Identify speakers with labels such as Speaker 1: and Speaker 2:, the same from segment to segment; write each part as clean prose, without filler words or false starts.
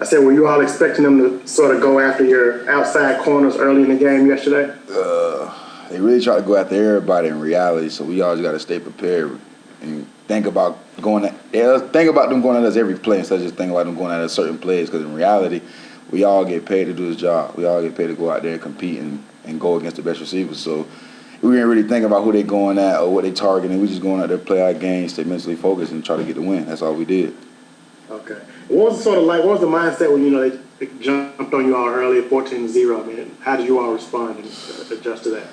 Speaker 1: I said, were you all expecting them to sort of go after your outside corners early in the game yesterday?
Speaker 2: They really try to go after everybody in reality, so we always got to stay prepared and think about think about them going at us every play instead of just think about them going at us certain plays. Because in reality, we all get paid to do this job. We all get paid to go out there and compete and go against the best receivers. So we didn't really think about who they going at or what they targeting. We just going out there, play our game, stay mentally focused, and try to get the win. That's all we did.
Speaker 1: Okay. What was it sort of like? What was the mindset when they jumped on you all early at 14-0? I mean, how did you all respond and adjust to that?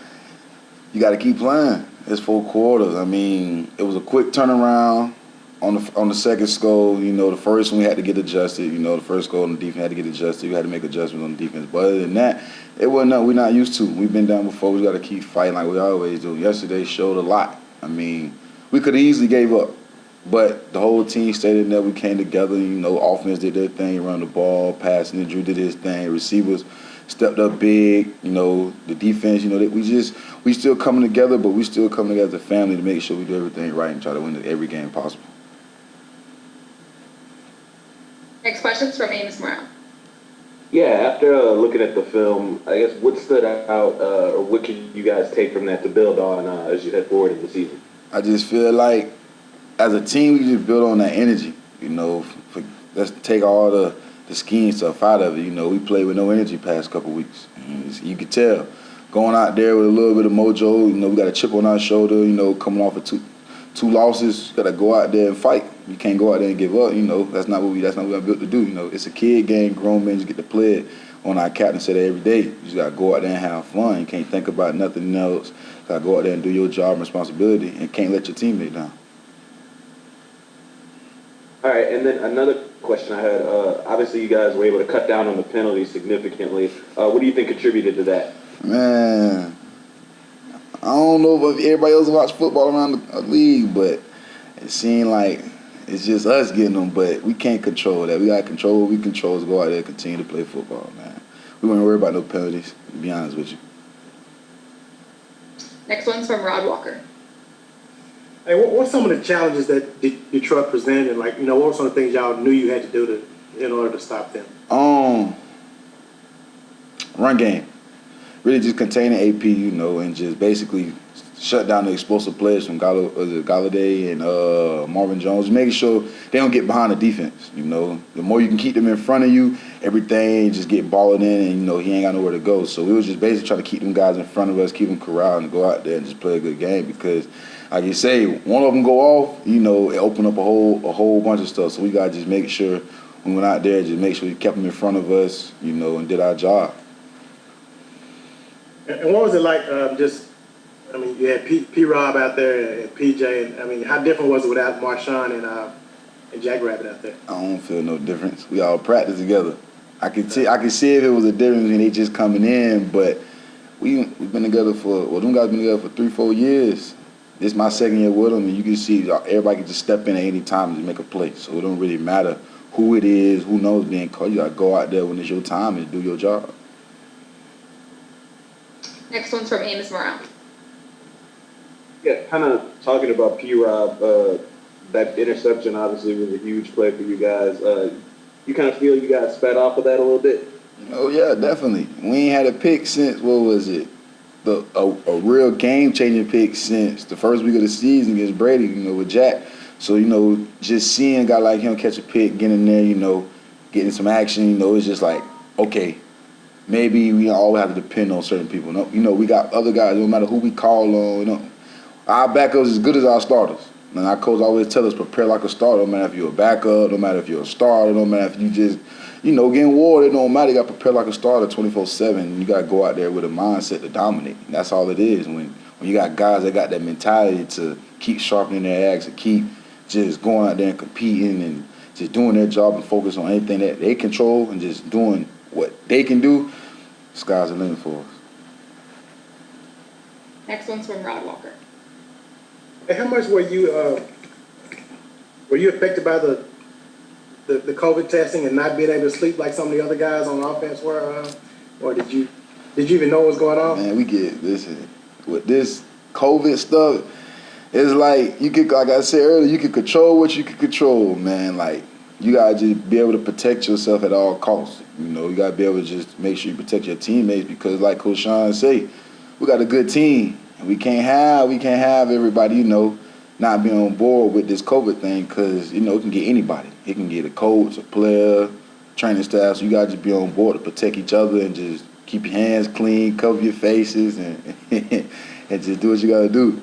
Speaker 2: You got to keep playing. It's 4 quarters. I mean, it was a quick turnaround on the second score. The first one we had to get adjusted. The first goal on the defense had to get adjusted. We had to make adjustments on the defense. But other than that, it wasn't nothing we're not used to. We've been down before. We got to keep fighting like we always do. Yesterday showed a lot. I mean, we could have easily gave up. But the whole team stayed in there. We came together. Offense did their thing, run the ball, passing it. Drew did his thing. Receivers stepped up big. The defense. We still coming together, but we still coming together as a family to make sure we do everything right and try to win every game possible.
Speaker 3: Next question's from Amos Brown.
Speaker 4: Yeah, after looking at the film, I guess what stood out or what can you guys take from that to build on as you head forward in the season?
Speaker 2: I just feel like as a team, we just build on that energy. Let's take all the scheme stuff out of it. We played with no energy past couple weeks. You could tell. Going out there with a little bit of mojo, we got a chip on our shoulder, coming off of two losses. Got to go out there and fight. You can't go out there and give up. That's not what we got built to do. It's a kid game. Grown men just get to play it. On our captain said every day. You just got to go out there and have fun. You can't think about nothing else. Got to go out there and do your job and responsibility, and can't let your teammate down.
Speaker 4: All right, and then another question I had. Obviously, you guys were able to cut down on the penalties significantly. What do you think contributed to that?
Speaker 2: Man, I don't know if everybody else watch football around the league, but it seemed like it's just us getting them, but we can't control that. We got to control what we control is go out there and continue to play football, man. We wouldn't worry about no penalties, to be honest with you.
Speaker 3: Next one's from Rod Walker.
Speaker 1: Hey, what's some of the challenges that Detroit presented? And what were some of the things y'all knew you had to do in order to stop them?
Speaker 2: Run game. Really just containing AP, and just basically shut down the explosive players from Galladay and Marvin Jones, making sure they don't get behind the defense. The more you can keep them in front of you, everything just get balling in, and he ain't got nowhere to go. So we was just basically trying to keep them guys in front of us, keep them corralled, and go out there and just play a good game because, like you say, one of them go off, it opened up a whole bunch of stuff. So we gotta just make sure when we went out there, just make sure we kept them in front of us, and did our job.
Speaker 1: And what was it like? You had P-Rob out there and PJ, and how different was it without Marshawn and Jack Rabbit out there?
Speaker 2: I don't feel no difference. We all practice together. I can see if it was a difference between they just coming in, but we've been together them guys been together for 3-4 years. This is my second year with them, and you can see everybody can just step in at any time and just make a play. So it don't really matter who it is, who knows being called. You got to go out there when it's your time and do your job.
Speaker 3: Next one's from Amos Brown.
Speaker 4: Yeah, kind of talking about P-Rob, that interception obviously was a huge play for you guys. You kind of feel you got sped off of that a little bit?
Speaker 2: Oh, yeah, definitely. We ain't had a pick since, what was it? A real game-changing pick since the first week of the season against Brady, with Jack. So, just seeing a guy like him catch a pick, get in there, getting some action, it's just like, okay, maybe we always have to depend on certain people. We got other guys, no matter who we call on, our backups as good as our starters. And our coach always tell us, prepare like a starter, no matter if you're a backup, no matter if you're a starter, no matter if you just, getting war, it don't matter. You got to prepare like a starter 24/7. You got to go out there with a mindset to dominate. And that's all it is. When you got guys that got that mentality to keep sharpening their axe and keep just going out there and competing and just doing their job and focus on anything that they control and just doing what they can do, the sky's the limit for us.
Speaker 3: Next one's from Rod Walker.
Speaker 1: And how much were you affected by the COVID testing and not being able to sleep like some of the other guys on offense were, or did you even know what was going on?
Speaker 2: Man, listen, with this COVID stuff, it's like like I said earlier, you can control what you can control, man. Like you gotta just be able to protect yourself at all costs. You know, you gotta be able to just make sure you protect your teammates because, like Coach Sean say, we got a good team, and we can't have everybody, you know, not be on board with this COVID thing because you know it can get anybody. It can get a coach, a player, training staff. So you gotta just be on board to protect each other and just keep your hands clean, cover your faces, and and just do what you gotta do.